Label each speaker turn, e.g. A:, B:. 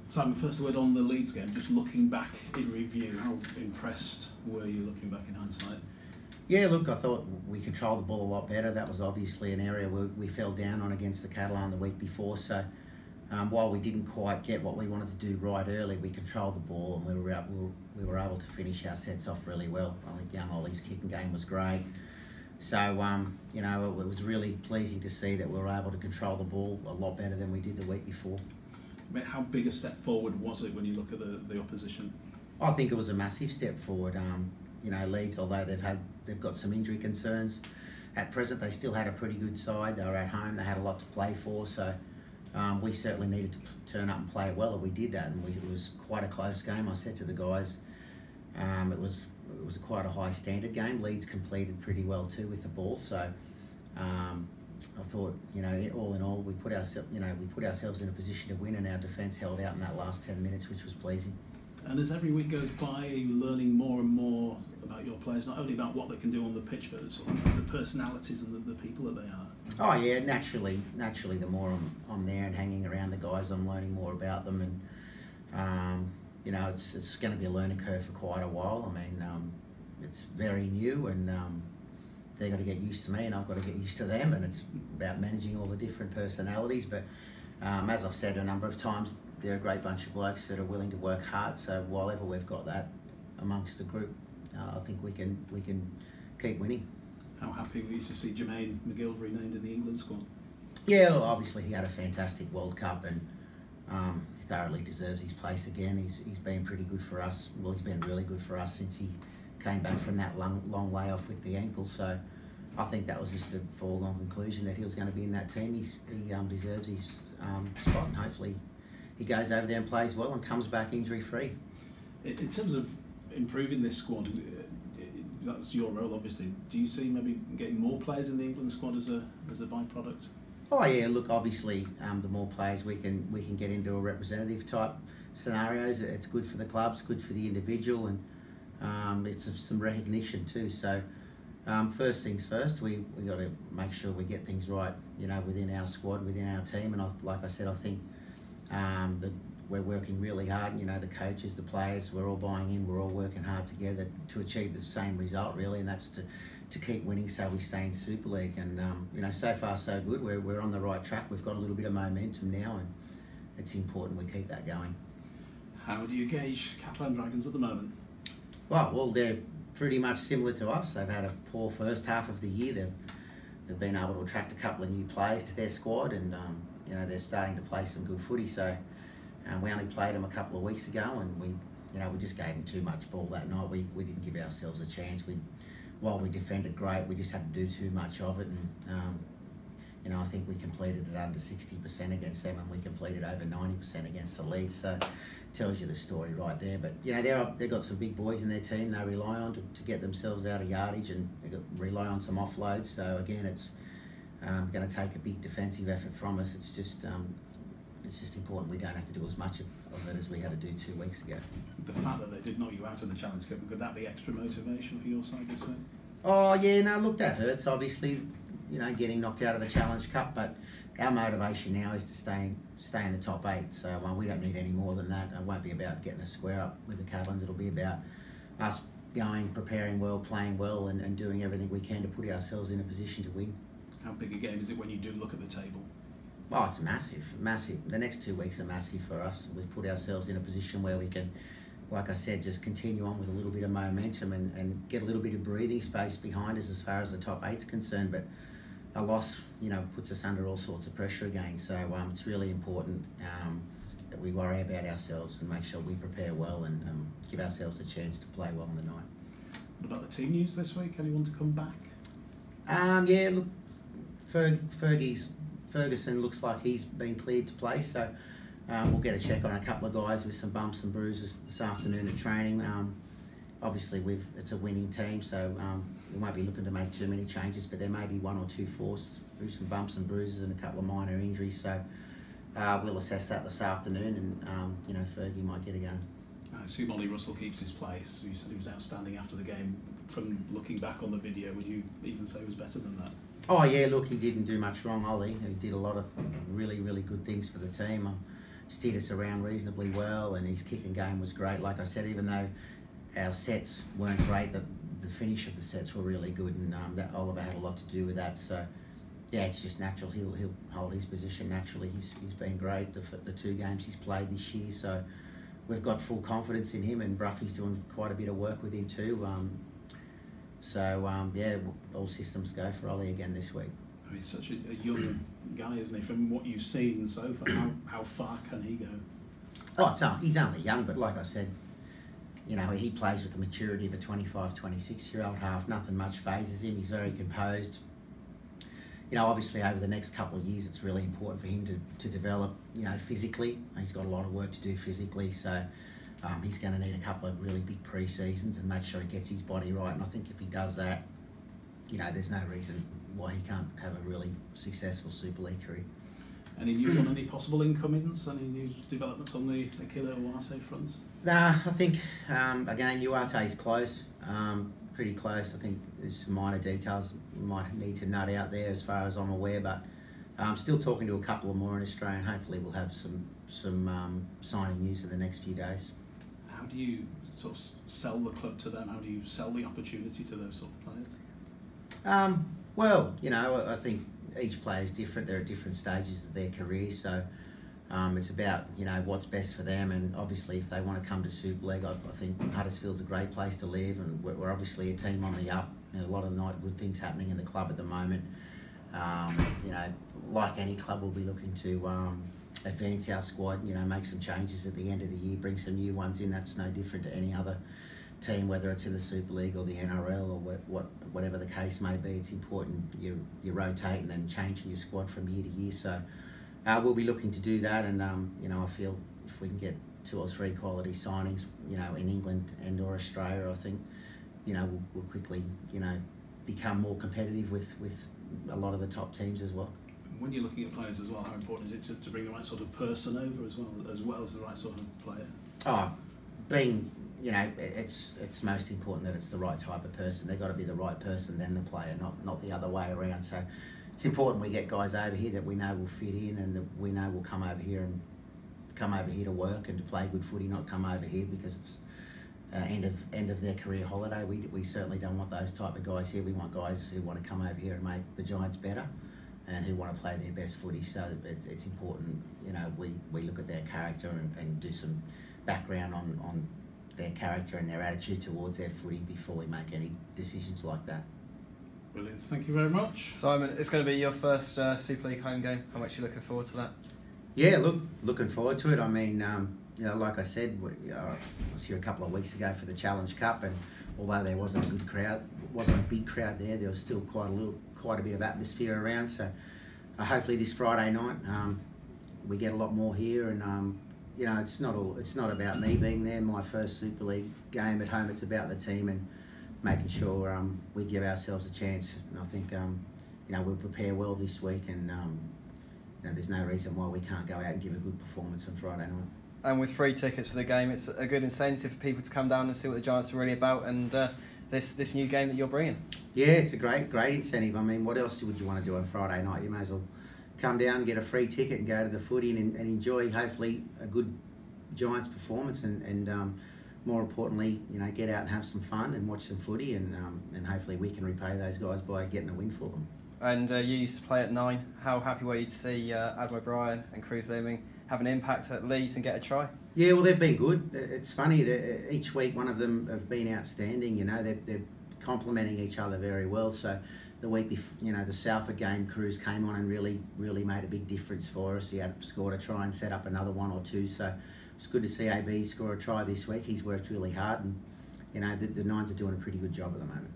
A: Simon, first word on the Leeds game, just looking back in review, how impressed were you looking back in hindsight?
B: Yeah, look, I thought we controlled the ball a lot better. That was obviously an area where we fell down on against the Catalans the week before. So while we didn't quite get what we wanted to do right early, we controlled the ball and we were able to finish our sets off really well. I think young Ollie's kicking game was great. So, you know, it was really pleasing to see that we were able to control the ball a lot better than we did the week before.
A: How big a step forward was it when you look at the opposition?
B: I think it was a massive step forward. You know, Leeds, although they've got some injury concerns, at present they still had a pretty good side. They were at home, they had a lot to play for, so we certainly needed to turn up and play well, and we did that, and it was quite a close game. I said to the guys, it was quite a high standard game. Leeds completed pretty well too with the ball, so I thought, you know, all in all, we put ourselves in a position to win, and our defence held out in that last 10 minutes, which was pleasing.
A: And as every week goes by, are you learning more and more about your players, not only about what they can do on the pitch, but sort of the personalities and the people that they are?
B: Oh yeah, naturally, the more I'm there and hanging around the guys, I'm learning more about them, and you know, it's going to be a learning curve for quite a while. I mean, it's very new, and they've got to get used to me, and I've got to get used to them, and it's about managing all the different personalities. But as I've said a number of times, they're a great bunch of blokes that are willing to work hard. So while ever we've got that amongst the group, I think we can keep winning.
A: How happy were you to see Jermaine McGillivray named in the England squad?
B: Yeah, well, obviously he had a fantastic World Cup, and he thoroughly deserves his place again. He's been pretty good for us. Well, he's been really good for us since he came back from that long layoff with the ankle. So I think that was just a foregone conclusion that he was going to be in that team. He deserves his spot, and hopefully he goes over there and plays well and comes back injury-free.
A: In terms of improving this squad, that's your role, obviously. Do you see maybe getting more players in the England squad as a byproduct?
B: Oh yeah, look, obviously the more players we can get into a representative type scenarios, it's good for the clubs, good for the individual, and it's some recognition too. So first things first, we got to make sure we get things right, you know, within our squad, within our team. And like I said, I think that we're working really hard. You know, the coaches, the players, we're all buying in. We're all working hard together to achieve the same result, really, and that's to keep winning so we stay in Super League. And you know, so far so good. We're on the right track. We've got a little bit of momentum now, and it's important we keep that going.
A: How do you gauge Catalans Dragons at the moment?
B: Well, they're pretty much similar to us. They've had a poor first half of the year. They've been able to attract a couple of new players to their squad, and you know, they're starting to play some good footy. So we only played them a couple of weeks ago, and we just gave them too much ball that night. We didn't give ourselves a chance. While we defended great, we just had to do too much of it, and you know, I think we completed it under 60% against them, and we completed over 90% against the Leeds. So tells you the story right there. But you know, they've got some big boys in their team they rely on to get themselves out of yardage, and they rely on some offloads. So again, it's going to take a big defensive effort from us. It's just important we don't have to do as much of it as we had to do 2 weeks ago.
A: The fact that they did knock you out in the Challenge Cup, could that be extra motivation for your side this week?
B: Oh yeah, no, look, that hurts obviously, you know, getting knocked out of the Challenge Cup, but our motivation now is to stay in the top 8. So we don't need any more than that. It won't be about getting a square up with the Catalans. It'll be about us going, preparing well, playing well, and doing everything we can to put ourselves in a position to win.
A: How big a game is it when you do look at the table?
B: Oh, it's massive. The next 2 weeks are massive for us. We've put ourselves in a position where we can, like I said, just continue on with a little bit of momentum and get a little bit of breathing space behind us as far as the top 8's concerned. But a loss, you know, puts us under all sorts of pressure again. So it's really important that we worry about ourselves and make sure we prepare well and give ourselves a chance to play well on the night.
A: What about the team news this week? Anyone to come back?
B: Yeah, look, Ferguson looks like he's been cleared to play, so we'll get a check on a couple of guys with some bumps and bruises this afternoon at training. Obviously, it's a winning team, so we won't be looking to make too many changes, but there may be 1 or 2 forced through some bumps and bruises and a couple of minor injuries. So we'll assess that this afternoon, and you know, Fergie might get a go.
A: I assume Ollie Russell keeps his place. You said he was outstanding after the game. From looking back on the video, would you even say he was better than that?
B: Oh yeah, look, he didn't do much wrong, Ollie. He did a lot of really, really good things for the team. steered us around reasonably well, and his kicking game was great. Like I said, even though our sets weren't great, the finish of the sets were really good, and that Oliver had a lot to do with that. So yeah, it's just natural. He'll hold his position naturally. He's been great the 2 games he's played this year. So we've got full confidence in him, and Bruffy's doing quite a bit of work with him too. Yeah, all systems go for Ollie again this week.
A: I mean, he's such a young guy, isn't he? From what you've seen so far, how far can he go?
B: Oh, he's only young, but like I said, you know, he plays with the maturity of a 25, 26-year-old half. Nothing much phases him. He's very composed. You know, obviously over the next couple of years, it's really important for him to develop, you know, physically. He's got a lot of work to do physically, so he's going to need a couple of really big pre-seasons and make sure he gets his body right. And I think if he does that, you know, there's no reason why he can't have a really successful Super League career.
A: Any news on any possible incomings? Any news developments on the Akila Uarte front?
B: Nah, I think, again, Uarte's close, pretty close. I think there's some minor details we might need to nut out there as far as I'm aware, but I'm still talking to a couple of more in Australia, and hopefully we'll have some signing news in the next few days.
A: How do you sort of sell the club to them? How do you sell the opportunity to those sort of players?
B: Well, you know, I think each player is different. They're at different stages of their career, so it's about, you know, what's best for them. And obviously, if they want to come to Super League, I think Huddersfield's a great place to live, and we're obviously a team on the up. You know, a lot of good things happening in the club at the moment. You know, like any club, we'll be looking to advance our squad. You know, make some changes at the end of the year, bring some new ones in. That's no different to any other team, whether it's in the Super League or the NRL or whatever the case may be. It's important you're rotating and changing your squad from year to year. So we'll be looking to do that, and you know, I feel if we can get 2 or 3 quality signings, you know, in England and or Australia, I think, you know, we'll quickly, you know, become more competitive with a lot of the top teams as well.
A: When you're looking at players as well, how important is it to bring the right sort of person over as well as the right sort of player? Oh,
B: you know, it's most important that it's the right type of person. They've got to be the right person, then the player, not the other way around. So it's important we get guys over here that we know will fit in, and that we know will come over here to work and to play good footy, not come over here because it's end of their career holiday. We certainly don't want those type of guys here. We want guys who want to come over here and make the Giants better, and who want to play their best footy. So it's important, you know, we look at their character and do some background on their character and their attitude towards their footy before we make any decisions like that.
A: Brilliant, thank you very much.
C: Simon, it's going to be your first Super League home game. How much are you looking forward to that?
B: Yeah, looking forward to it. I mean, you know, like I said, I was here a couple of weeks ago for the Challenge Cup, and although there wasn't a big crowd there, there was still quite a bit of atmosphere around. So hopefully this Friday night we get a lot more here, and you know, it's not about me being there. My first Super League game at home. It's about the team and making sure we give ourselves a chance. And I think you know, we'll prepare well this week, and you know, there's no reason why we can't go out and give a good performance on Friday night.
C: And with free tickets for the game, it's a good incentive for people to come down and see what the Giants are really about, and this new game that you're bringing. Yeah,
B: it's a great incentive. I mean, what else would you want to do on Friday night? You may as well come down, get a free ticket, and go to the footy and enjoy, hopefully, a good Giants performance, and more importantly, you know, get out and have some fun and watch some footy, and hopefully we can repay those guys by getting a win for them.
C: And you used to play at 9. How happy were you to see Adam O'Brien and Cruz Leeming have an impact at Leeds and get a try? Yeah, well, they've been good. It's funny that each week one of them have been outstanding. You know, they're complementing each other very well. So the week before, you know, the Salford game, Cruz came on and really made a big difference for us. He had scored a try and set up another 1 or 2. So it's good to see AB score a try this week. He's worked really hard, and you know, the Nines are doing a pretty good job at the moment.